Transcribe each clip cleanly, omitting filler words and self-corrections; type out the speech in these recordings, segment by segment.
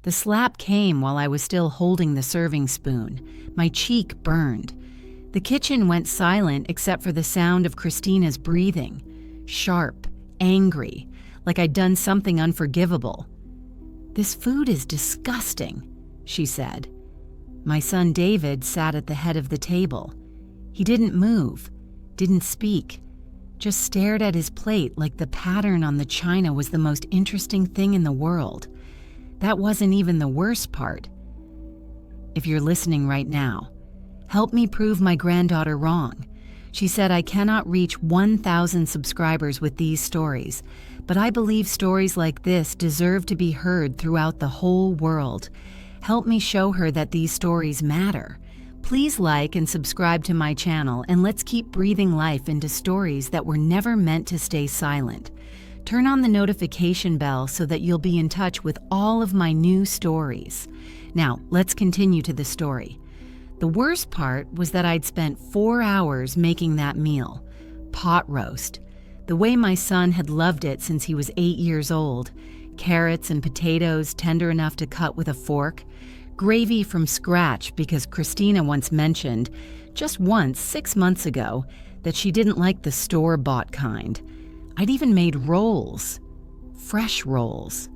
The slap came while I was still holding the serving spoon. My cheek burned. The kitchen went silent except for the sound of Christina's breathing. Sharp, angry, like I'd done something unforgivable. "This food is disgusting," she said. My son David sat at the head of the table. He didn't move, didn't speak, just stared at his plate like the pattern on the china was the most interesting thing in the world. That wasn't even the worst part. If you're listening right now, help me prove my granddaughter wrong. She said I cannot reach 1,000 subscribers with these stories, but I believe stories like this deserve to be heard throughout the whole world. Help me show her that these stories matter. Please like and subscribe to my channel, and let's keep breathing life into stories that were never meant to stay silent. Turn on the notification bell so that you'll be in touch with all of my new stories. Now, let's continue to the story. The worst part was that I'd spent 4 hours making that meal. Pot roast. The way my son had loved it since he was 8 years old. Carrots and potatoes tender enough to cut with a fork. Gravy from scratch because Christina once mentioned, just once 6 months ago, that she didn't like the store-bought kind. I'd even made rolls. Fresh rolls.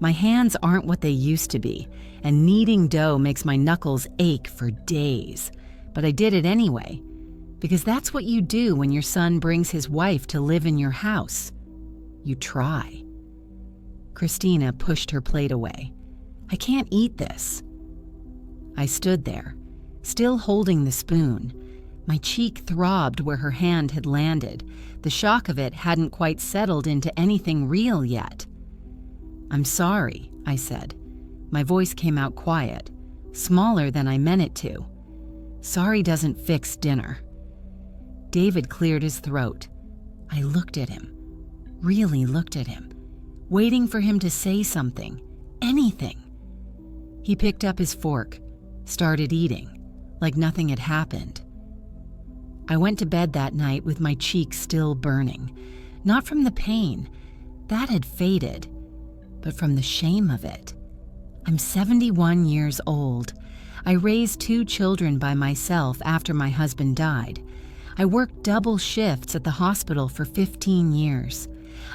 My hands aren't what they used to be, and kneading dough makes my knuckles ache for days. But I did it anyway, because that's what you do when your son brings his wife to live in your house. You try. Christina pushed her plate away. "I can't eat this." I stood there, still holding the spoon. My cheek throbbed where her hand had landed. The shock of it hadn't quite settled into anything real yet. "I'm sorry," I said. My voice came out quiet, smaller than I meant it to. "Sorry doesn't fix dinner." David cleared his throat. I looked at him, really looked at him, waiting for him to say something, anything. He picked up his fork, started eating, like nothing had happened. I went to bed that night with my cheeks still burning, not from the pain, that had faded, but from the shame of it. I'm 71 years old. I raised 2 children by myself after my husband died. I worked double shifts at the hospital for 15 years.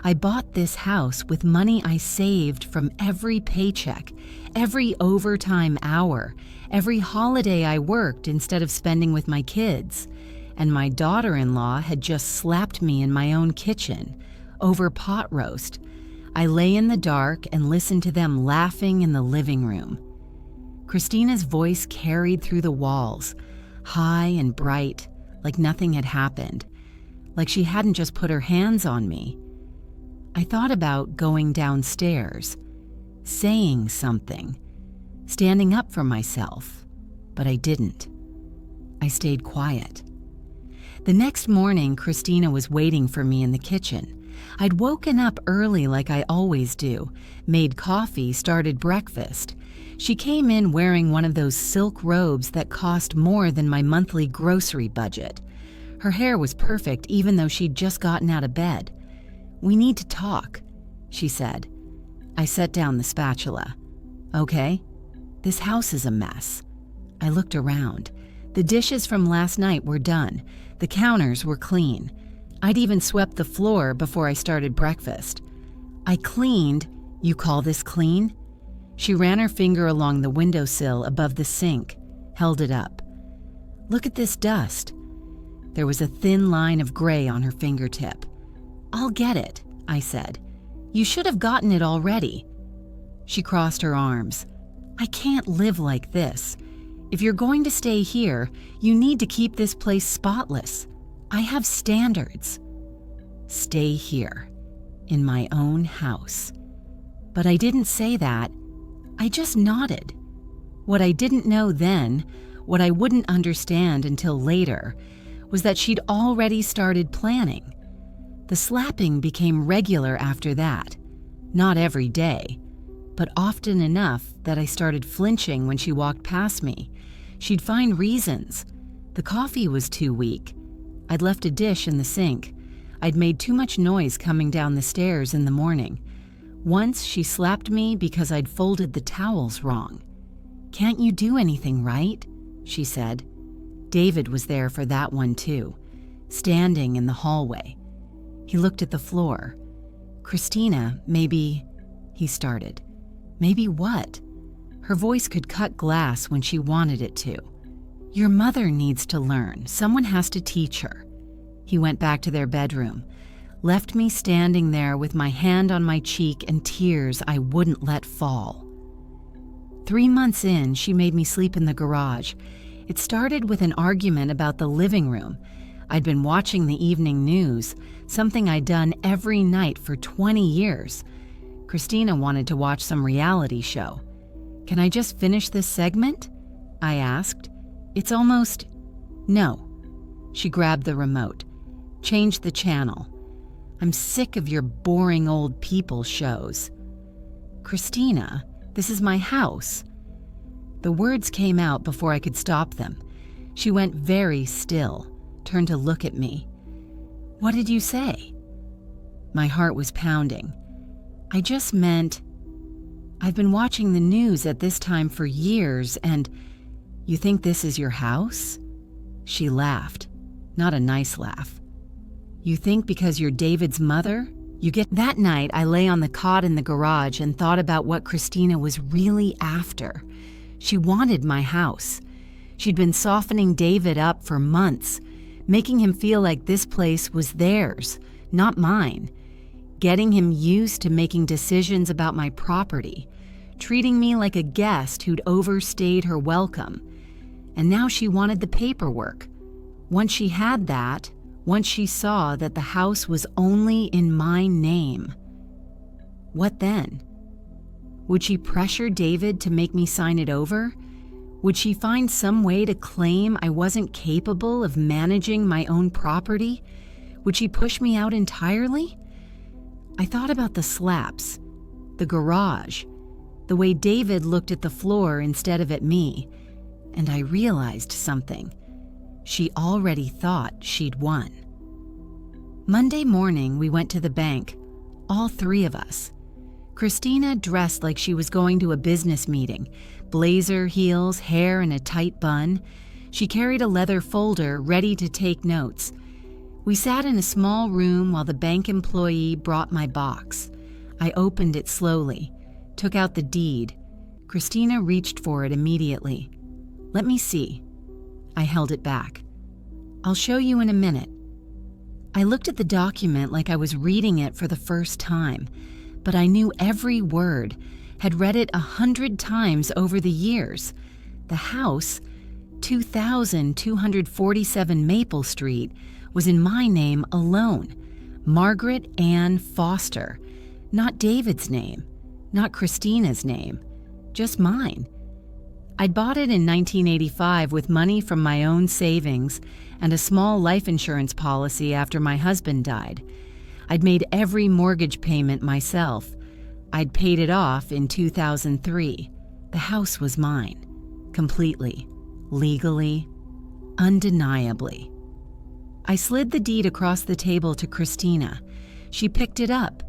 I bought this house with money I saved from every paycheck, every overtime hour, every holiday I worked instead of spending with my kids. And my daughter-in-law had just slapped me in my own kitchen over pot roast. I lay in the dark and listened to them laughing in the living room. Christina's voice carried through the walls, high and bright, like nothing had happened, like she hadn't just put her hands on me. I thought about going downstairs, saying something, standing up for myself, but I didn't. I stayed quiet. The next morning, Christina was waiting for me in the kitchen. I'd woken up early like I always do, made coffee, started breakfast. She came in wearing one of those silk robes that cost more than my monthly grocery budget. Her hair was perfect even though she'd just gotten out of bed. "We need to talk," she said. I set down the spatula. "Okay, this house is a mess." I looked around. The dishes from last night were done. The counters were clean. I'd even swept the floor before I started breakfast. I cleaned. "You call this clean?" She ran her finger along the windowsill above the sink, held it up. "Look at this dust." There was a thin line of gray on her fingertip. "I'll get it," I said. "You should have gotten it already." She crossed her arms. "I can't live like this. If you're going to stay here, you need to keep this place spotless. I have standards." Stay here, in my own house. But I didn't say that. I just nodded. What I didn't know then, what I wouldn't understand until later, was that she'd already started planning. The slapping became regular after that. Not every day, but often enough that I started flinching when she walked past me. She'd find reasons. The coffee was too weak. I'd left a dish in the sink. I'd made too much noise coming down the stairs in the morning. Once she slapped me because I'd folded the towels wrong. "Can't you do anything, right?" she said. David was there for that one too, standing in the hallway. He looked at the floor. "Christina, maybe," he started. "Maybe what?" Her voice could cut glass when she wanted it to. "Your mother needs to learn. Someone has to teach her." He went back to their bedroom, left me standing there with my hand on my cheek and tears I wouldn't let fall. 3 months in, she made me sleep in the garage. It started with an argument about the living room. I'd been watching the evening news, something I'd done every night for 20 years. Christina wanted to watch some reality show. "Can I just finish this segment?" I asked. "It's almost—" "No." She grabbed the remote. "Change the channel. I'm sick of your boring old people shows." "Christina, this is my house." The words came out before I could stop them. She went very still, turned to look at me. "What did you say?" My heart was pounding. "I just meant, I've been watching the news at this time for years, and you think this is your house?" She laughed, not a nice laugh. "You think because you're David's mother, you get—" That night, I lay on the cot in the garage and thought about what Christina was really after. She wanted my house. She'd been softening David up for months, making him feel like this place was theirs, not mine, getting him used to making decisions about my property, treating me like a guest who'd overstayed her welcome. And now she wanted the paperwork. Once she had that, once she saw that the house was only in my name, what then? Would she pressure David to make me sign it over? Would she find some way to claim I wasn't capable of managing my own property? Would she push me out entirely? I thought about the slaps, the garage, the way David looked at the floor instead of at me, and I realized something. She already thought she'd won. Monday morning, we went to the bank, all 3 of us. Christina dressed like she was going to a business meeting, blazer, heels, hair in a tight bun. She carried a leather folder ready to take notes. We sat in a small room while the bank employee brought my box. I opened it slowly, took out the deed. Christina reached for it immediately. "Let me see." I held it back. "I'll show you in a minute." I looked at the document like I was reading it for the first time, but I knew every word, had read it 100 times over the years. The house, 2247 Maple Street, was in my name alone. Margaret Ann Foster. Not David's name, not Christina's name, just mine. I'd bought it in 1985 with money from my own savings and a small life insurance policy after my husband died. I'd made every mortgage payment myself. I'd paid it off in 2003. The house was mine, completely, legally, undeniably. I slid the deed across the table to Christina. She picked it up,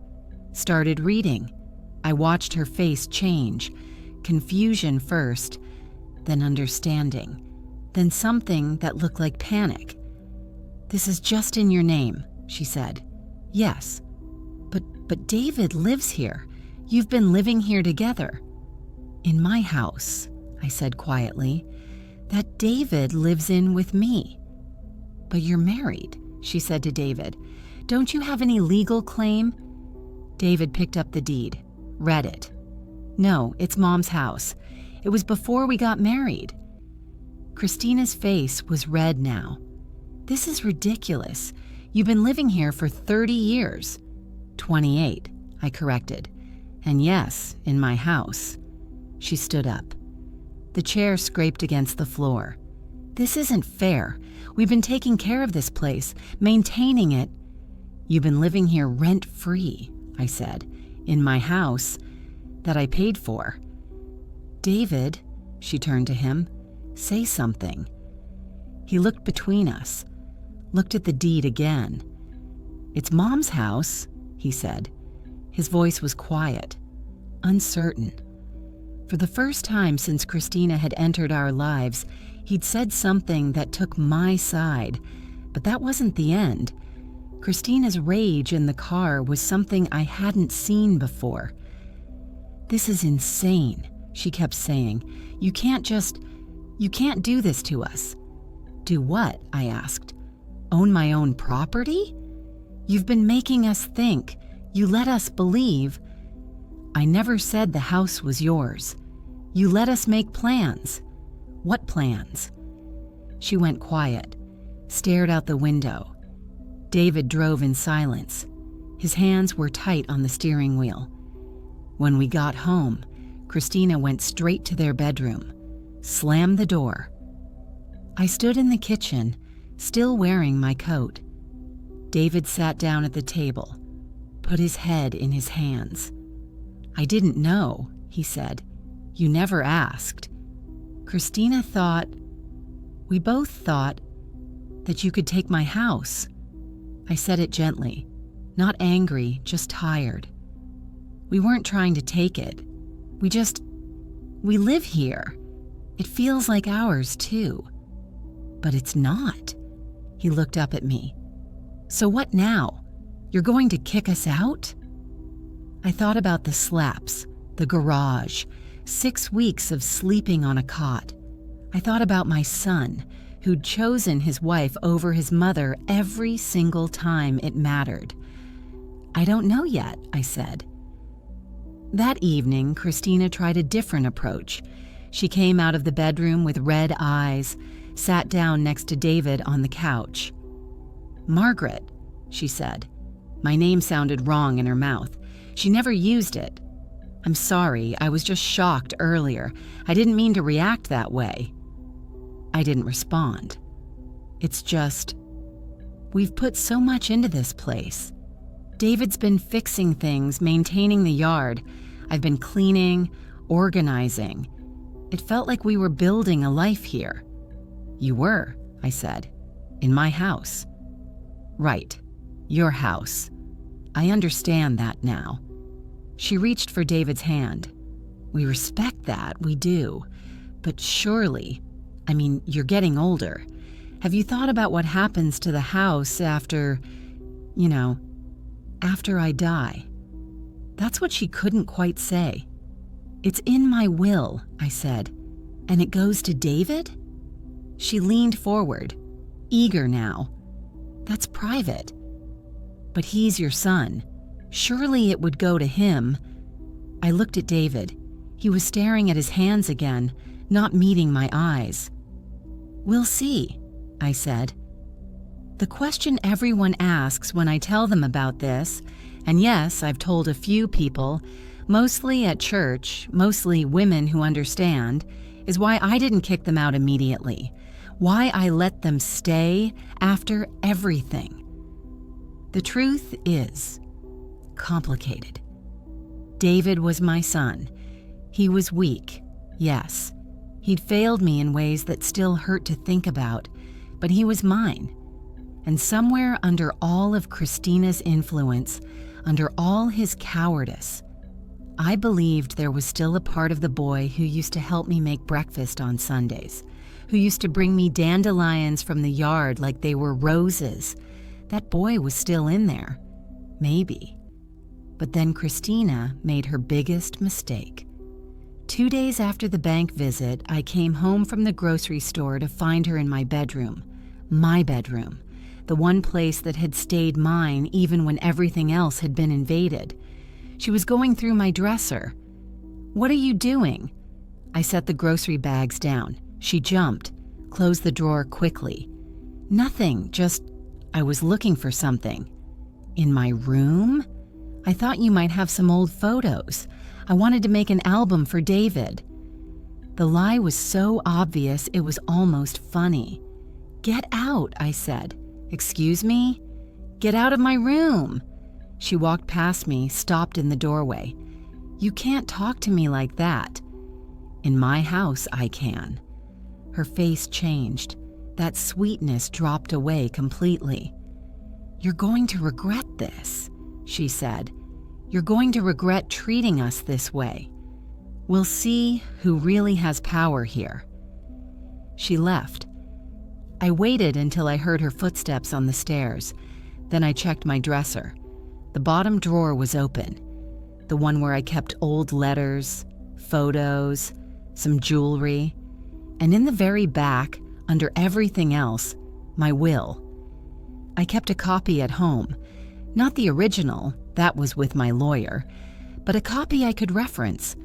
started reading. I watched her face change, confusion first, then understanding, then something that looked like panic. "This is just in your name," she said. "Yes. But David lives here. You've been living here together." "In my house," I said quietly, "that David lives in with me." "But you're married," she said to David. "Don't you have any legal claim?" David picked up the deed, read it. "No, it's Mom's house. It was before we got married." Christina's face was red now. "This is ridiculous. You've been living here for 30 years. 28, I corrected. "And yes, in my house." She stood up. The chair scraped against the floor. "This isn't fair. We've been taking care of this place, maintaining it." "You've been living here rent-free," I said, "in my house that I paid for." "David," she turned to him, "say something." He looked between us, looked at the deed again. "It's Mom's house," he said. His voice was quiet, uncertain. For the first time since Christina had entered our lives, he'd said something that took my side, but that wasn't the end. Christina's rage in the car was something I hadn't seen before. "This is insane," she kept saying. You can't do this to us." "Do what?" I asked. "Own my own property? You've been making us think. You let us believe." "I never said the house was yours. You let us make plans." "What plans?" She went quiet, stared out the window. David drove in silence. His hands were tight on the steering wheel. When we got home, Christina went straight to their bedroom, slammed the door. I stood in the kitchen, still wearing my coat. David sat down at the table, put his head in his hands. "I didn't know," he said. "You never asked. Christina thought, we both thought, that you could take my house." I said it gently, not angry, just tired. "We weren't trying to take it. We live here. It feels like ours, too." "But it's not." He looked up at me. "So what now? You're going to kick us out?" I thought about the slaps, the garage, 6 weeks of sleeping on a cot. I thought about my son, who'd chosen his wife over his mother every single time it mattered. "I don't know yet," I said. That evening, Christina tried a different approach. She came out of the bedroom with red eyes, sat down next to David on the couch. "Margaret," she said. My name sounded wrong in her mouth. She never used it. "I'm sorry, I was just shocked earlier. I didn't mean to react that way." I didn't respond. "It's just, we've put so much into this place. David's been fixing things, maintaining the yard. I've been cleaning, organizing. It felt like we were building a life here." "You were," I said. "In my house." "Right. Your house. I understand that now." She reached for David's hand. "We respect that, we do. But surely, you're getting older. Have you thought about what happens to the house after I die?" That's what she couldn't quite say. "It's in my will," I said. "And it goes to David?" She leaned forward, eager now. "That's private." "But he's your son. Surely it would go to him." I looked at David. He was staring at his hands again, not meeting my eyes. "We'll see," I said. The question everyone asks when I tell them about this, and yes, I've told a few people, mostly at church, mostly women who understand, is why I didn't kick them out immediately, why I let them stay after everything. The truth is complicated. David was my son. He was weak, yes. He'd failed me in ways that still hurt to think about, but he was mine. And somewhere under all of Christina's influence, under all his cowardice, I believed there was still a part of the boy who used to help me make breakfast on Sundays, who used to bring me dandelions from the yard like they were roses. That boy was still in there. Maybe. But then Christina made her biggest mistake. 2 days after the bank visit, I came home from the grocery store to find her in my bedroom, the one place that had stayed mine even when everything else had been invaded. She was going through my dresser. "What are you doing?" I set the grocery bags down. She jumped, closed the drawer quickly. "Nothing, just I was looking for something." "In my room? I thought you might have some old photos. I wanted to make an album for David." The lie was so obvious it was almost funny. "Get out," I said. "Excuse me?" "Get out of my room." She walked past me, stopped in the doorway. "You can't talk to me like that." "In my house, I can." Her face changed. That sweetness dropped away completely. "You're going to regret this," she said. You're going to regret treating us this way. We'll see who really has power here." She left. I waited until I heard her footsteps on the stairs. Then I checked my dresser. The bottom drawer was open, the one where I kept old letters, photos, some jewelry, and in the very back, under everything else, my will. I kept a copy at home, not the original, that was with my lawyer, but a copy I could reference.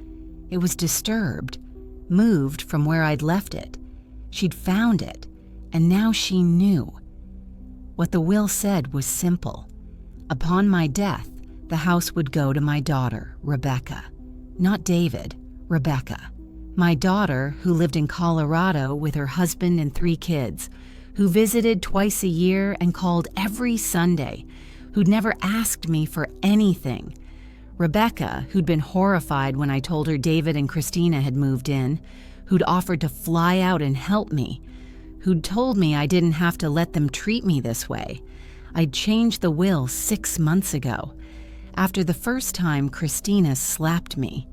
It was disturbed, moved from where I'd left it. She'd found it, and now she knew. What the will said was simple. Upon my death, the house would go to my daughter, Rebecca. Not David, Rebecca. My daughter, who lived in Colorado with her husband and 3 kids, who visited twice a year and called every Sunday, who'd never asked me for anything. Rebecca, who'd been horrified when I told her David and Christina had moved in, who'd offered to fly out and help me, who'd told me I didn't have to let them treat me this way. I'd changed the will 6 months ago, after the first time Christina slapped me,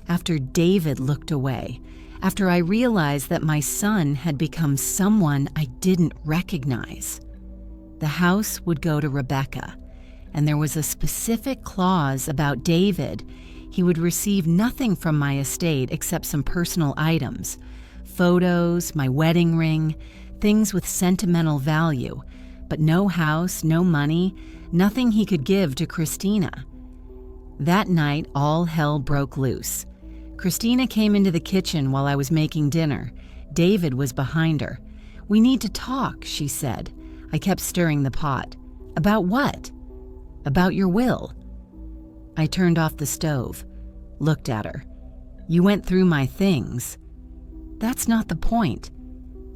after David looked away, after I realized that my son had become someone I didn't recognize. The house would go to Rebecca, and there was a specific clause about David. He would receive nothing from my estate except some personal items, photos, my wedding ring, things with sentimental value, but no house, no money, nothing he could give to Christina. That night, all hell broke loose. Christina came into the kitchen while I was making dinner. David was behind her. "We need to talk," she said. I kept stirring the pot. "About what?" "About your will." I turned off the stove, looked at her. "You went through my things." "That's not the point."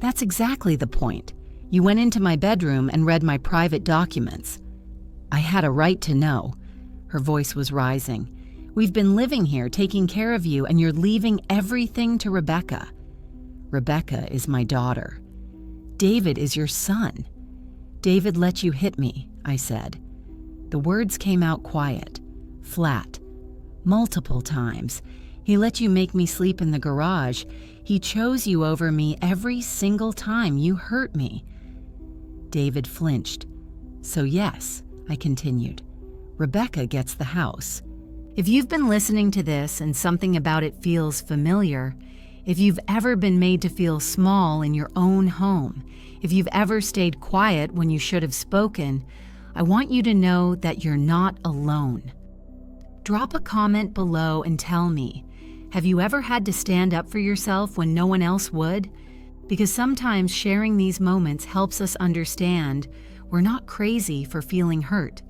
"That's exactly the point. You went into my bedroom and read my private documents." "I had a right to know." Her voice was rising. "We've been living here, taking care of you, and you're leaving everything to Rebecca." "Rebecca is my daughter." "David is your son." "David let you hit me," I said. The words came out quiet, flat. "Multiple times. He let you make me sleep in the garage. He chose you over me every single time you hurt me." David flinched. "So yes," I continued, "Rebecca gets the house." If you've been listening to this and something about it feels familiar, if you've ever been made to feel small in your own home, if you've ever stayed quiet when you should have spoken, I want you to know that you're not alone. Drop a comment below and tell me, have you ever had to stand up for yourself when no one else would? Because sometimes sharing these moments helps us understand we're not crazy for feeling hurt.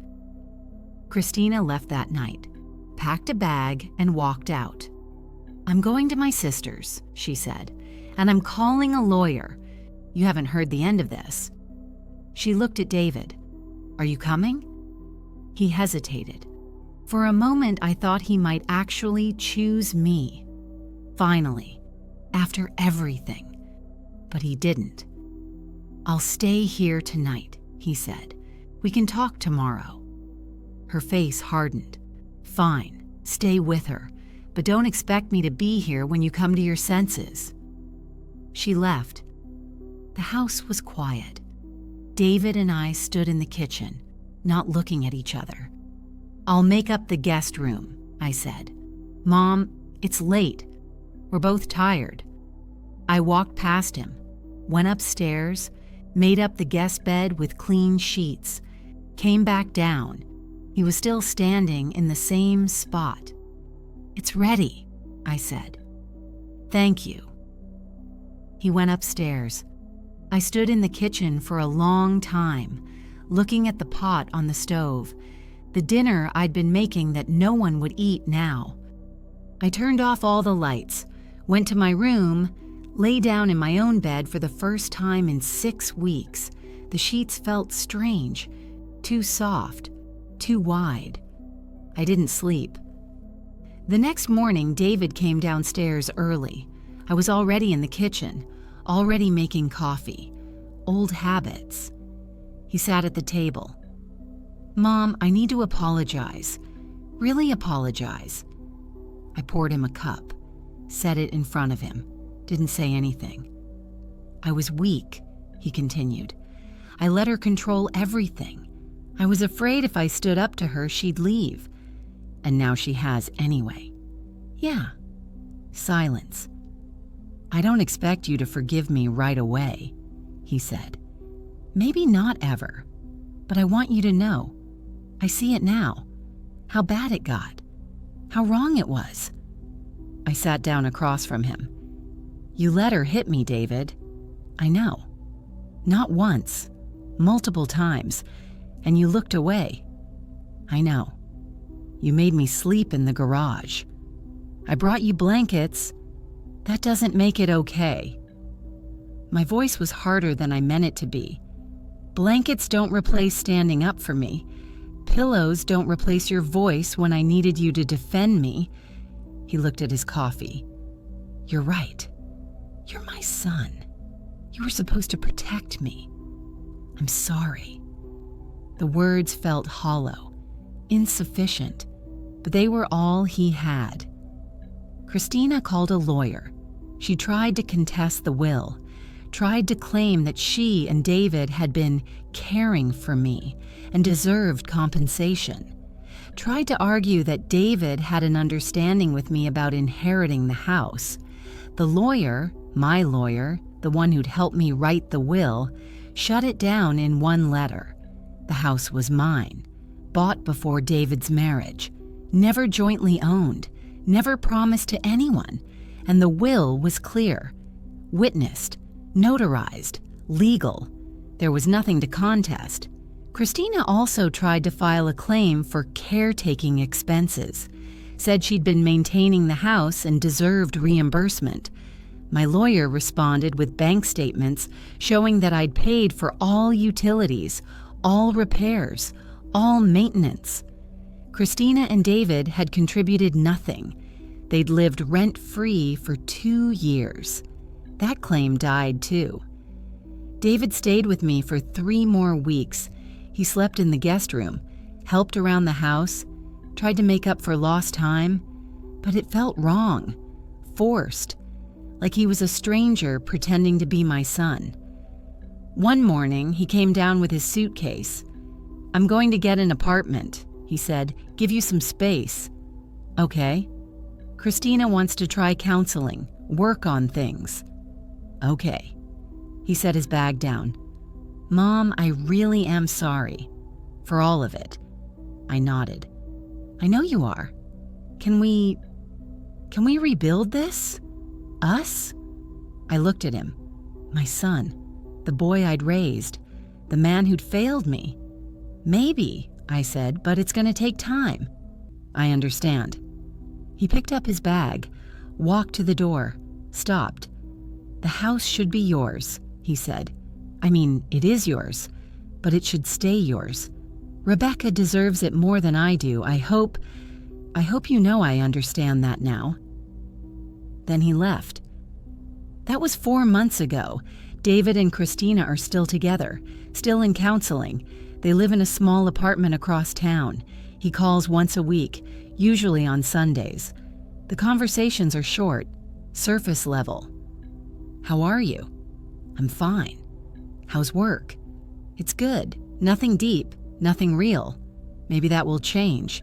Christina left that night, packed a bag, and walked out. "I'm going to my sister's," she said, "and I'm calling a lawyer. You haven't heard the end of this." She looked at David. "Are you coming?" He hesitated. For a moment, I thought he might actually choose me. Finally, after everything. But he didn't. "I'll stay here tonight," he said. "We can talk tomorrow." Her face hardened. "Fine, stay with her, but don't expect me to be here when you come to your senses." She left. The house was quiet. David and I stood in the kitchen, not looking at each other. "I'll make up the guest room," I said. "Mom, it's late. We're both tired." I walked past him, went upstairs, made up the guest bed with clean sheets, came back down. He was still standing in the same spot. "It's ready," I said. "Thank you." He went upstairs. I stood in the kitchen for a long time, looking at the pot on the stove, the dinner I'd been making that no one would eat now. I turned off all the lights, went to my room, lay down in my own bed for the first time in 6 weeks. The sheets felt strange, too soft, too wide. I didn't sleep. The next morning, David came downstairs early. I was already in the kitchen, already making coffee. Old habits. He sat at the table. "Mom, I need to apologize. Really apologize." I poured him a cup, set it in front of him, didn't say anything. "I was weak," he continued. "I let her control everything. I was afraid if I stood up to her, she'd leave. And now she has anyway." "Yeah." Silence. "I don't expect you to forgive me right away," he said. "Maybe not ever. But I want you to know. I see it now. How bad it got. How wrong it was." I sat down across from him. "You let her hit me, David." "I know. Not once. Multiple times. And you looked away." "I know. You made me sleep in the garage. I brought you blankets. That doesn't make it okay." My voice was harder than I meant it to be. "Blankets don't replace standing up for me. Pillows don't replace your voice when I needed you to defend me." He looked at his coffee. "You're right. You're my son. You were supposed to protect me. I'm sorry." The words felt hollow, insufficient, but they were all he had. Christina called a lawyer. She tried to contest the will, tried to claim that she and David had been caring for me and deserved compensation, tried to argue that David had an understanding with me about inheriting the house. The lawyer, my lawyer, the one who'd helped me write the will, shut it down in one letter. The house was mine, bought before David's marriage, never jointly owned, never promised to anyone, and the will was clear, witnessed, notarized, legal. There was nothing to contest. Christina also tried to file a claim for caretaking expenses, said she'd been maintaining the house and deserved reimbursement. My lawyer responded with bank statements showing that I'd paid for all utilities, all repairs, all maintenance. Christina and David had contributed nothing. They'd lived rent-free for 2 years. That claim died too. David stayed with me for 3 more weeks. He slept in the guest room, helped around the house, tried to make up for lost time, but it felt wrong, forced, like he was a stranger pretending to be my son. One morning, he came down with his suitcase. "I'm going to get an apartment," he said, "give you some space." "Okay." "Christina wants to try counseling, work on things." "Okay." He set his bag down. "Mom, I really am sorry. For all of it." I nodded. "I know you are. Can we rebuild this? Us?" I looked at him. My son. The boy I'd raised. The man who'd failed me. "Maybe," I said, "but it's going to take time." "I understand." He picked up his bag, walked to the door, stopped. "The house should be yours," he said. "I mean, it is yours, but it should stay yours. Rebecca deserves it more than I do. I hope you know I understand that now." Then he left. That was 4 months ago. David and Christina are still together, still in counseling. They live in a small apartment across town. He calls once a week, usually on Sundays. The conversations are short, surface level. "How are you?" "I'm fine." "How's work?" "It's good. Nothing deep, nothing real. Maybe that will change.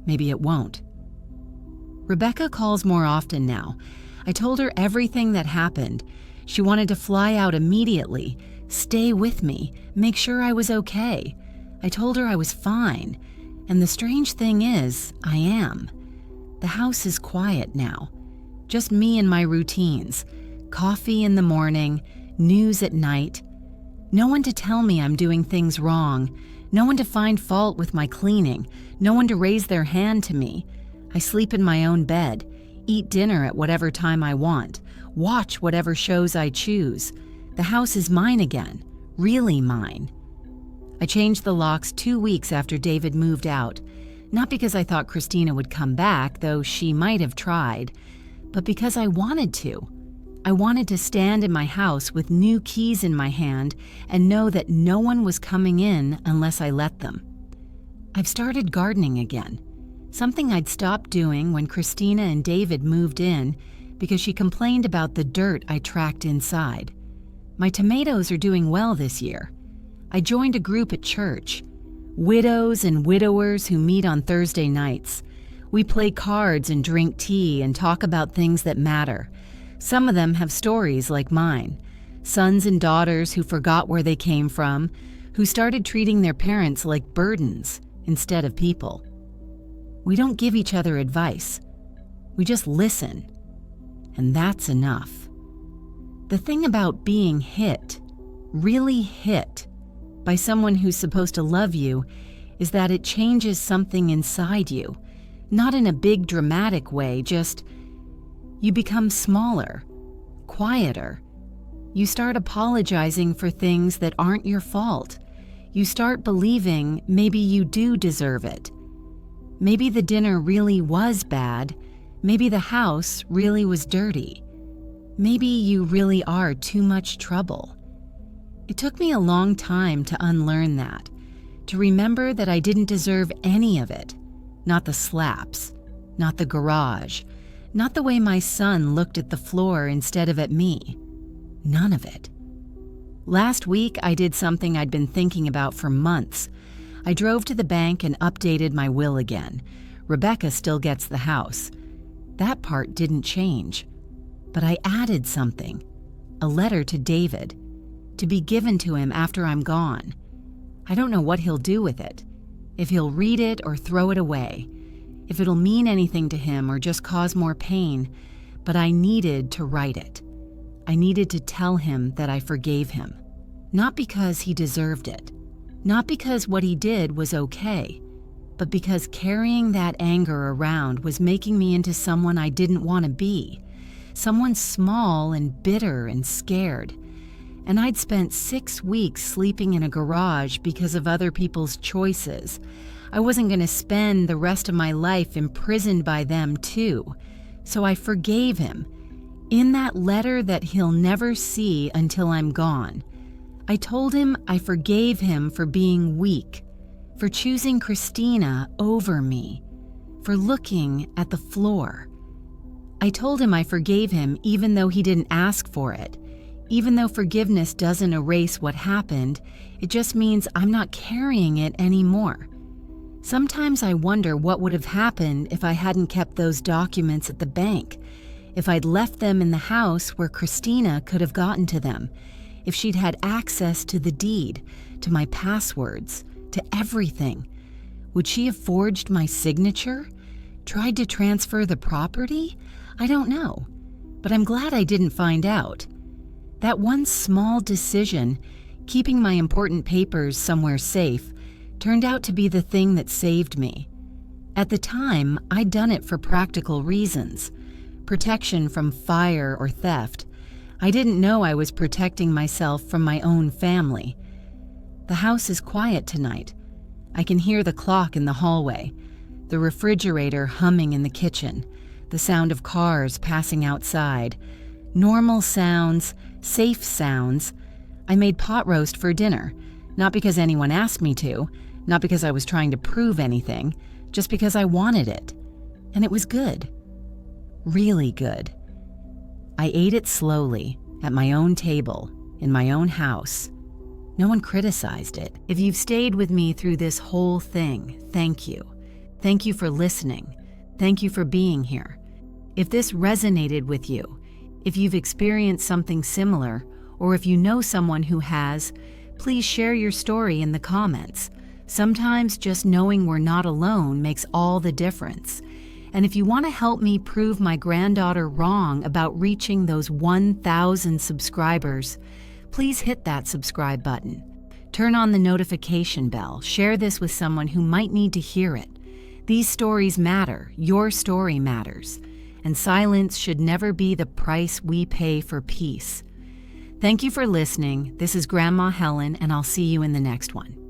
Maybe it won't." Rebecca calls more often now. I told her everything that happened. She wanted to fly out immediately, stay with me, make sure I was okay. I told her I was fine. And the strange thing is, I am. The house is quiet now. Just me and my routines. Coffee in the morning, news at night. No one to tell me I'm doing things wrong. No one to find fault with my cleaning. No one to raise their hand to me. I sleep in my own bed, eat dinner at whatever time I want, watch whatever shows I choose. The house is mine again, really mine. I changed the locks 2 weeks after David moved out, not because I thought Christina would come back, though she might have tried, but because I wanted to. I wanted to stand in my house with new keys in my hand and know that no one was coming in unless I let them. I've started gardening again. something I'd stopped doing when Christina and David moved in because she complained about the dirt I tracked inside. My tomatoes are doing well this year. I joined a group at church, widows and widowers who meet on Thursday nights. We play cards and drink tea and talk about things that matter. Some of them have stories like mine, sons and daughters who forgot where they came from, who started treating their parents like burdens instead of people. We don't give each other advice. We just listen. And that's enough. The thing about being hit, really hit, by someone who's supposed to love you is that it changes something inside you. Not in a big dramatic way, just you become smaller, quieter. You start apologizing for things that aren't your fault. You start believing maybe you do deserve it. Maybe the dinner really was bad. Maybe the house really was dirty. Maybe you really are too much trouble. It took me a long time to unlearn that, to remember that I didn't deserve any of it. Not the slaps, not the garage, not the way my son looked at the floor instead of at me. None of it. Last week, I did something I'd been thinking about for months. I drove to the bank and updated my will again. Rebecca still gets the house. That part didn't change. But I added something, a letter to David, to be given to him after I'm gone. I don't know what he'll do with it, if he'll read it or throw it away, if it'll mean anything to him or just cause more pain, but I needed to write it. I needed to tell him that I forgave him, not because he deserved it, not because what he did was okay, but because carrying that anger around was making me into someone I didn't want to be, someone small and bitter and scared. And I'd spent 6 weeks sleeping in a garage because of other people's choices. I wasn't going to spend the rest of my life imprisoned by them too. So I forgave him. In that letter that he'll never see until I'm gone, I told him I forgave him for being weak, for choosing Christina over me, for looking at the floor. I told him I forgave him even though he didn't ask for it. Even though forgiveness doesn't erase what happened, it just means I'm not carrying it anymore. Sometimes I wonder what would have happened if I hadn't kept those documents at the bank, if I'd left them in the house where Christina could have gotten to them, if she'd had access to the deed, to my passwords, to everything. Would she have forged my signature? Tried to transfer the property? I don't know, but I'm glad I didn't find out. That one small decision, keeping my important papers somewhere safe, turned out to be the thing that saved me. At the time, I'd done it for practical reasons. Protection from fire or theft. I didn't know I was protecting myself from my own family. The house is quiet tonight. I can hear the clock in the hallway, the refrigerator humming in the kitchen, the sound of cars passing outside. Normal sounds, safe sounds. I made pot roast for dinner, not because anyone asked me to, not because I was trying to prove anything, just because I wanted it. And it was good. Really good. I ate it slowly, at my own table, in my own house. No one criticized it. If you've stayed with me through this whole thing, thank you. Thank you for listening. Thank you for being here. If this resonated with you, if you've experienced something similar, or if you know someone who has, please share your story in the comments. Sometimes just knowing we're not alone makes all the difference. And if you want to help me prove my granddaughter wrong about reaching those 1,000 subscribers, please hit that subscribe button. Turn on the notification bell. Share this with someone who might need to hear it. These stories matter. Your story matters. And silence should never be the price we pay for peace. Thank you for listening. This is Grandma Helen, and I'll see you in the next one.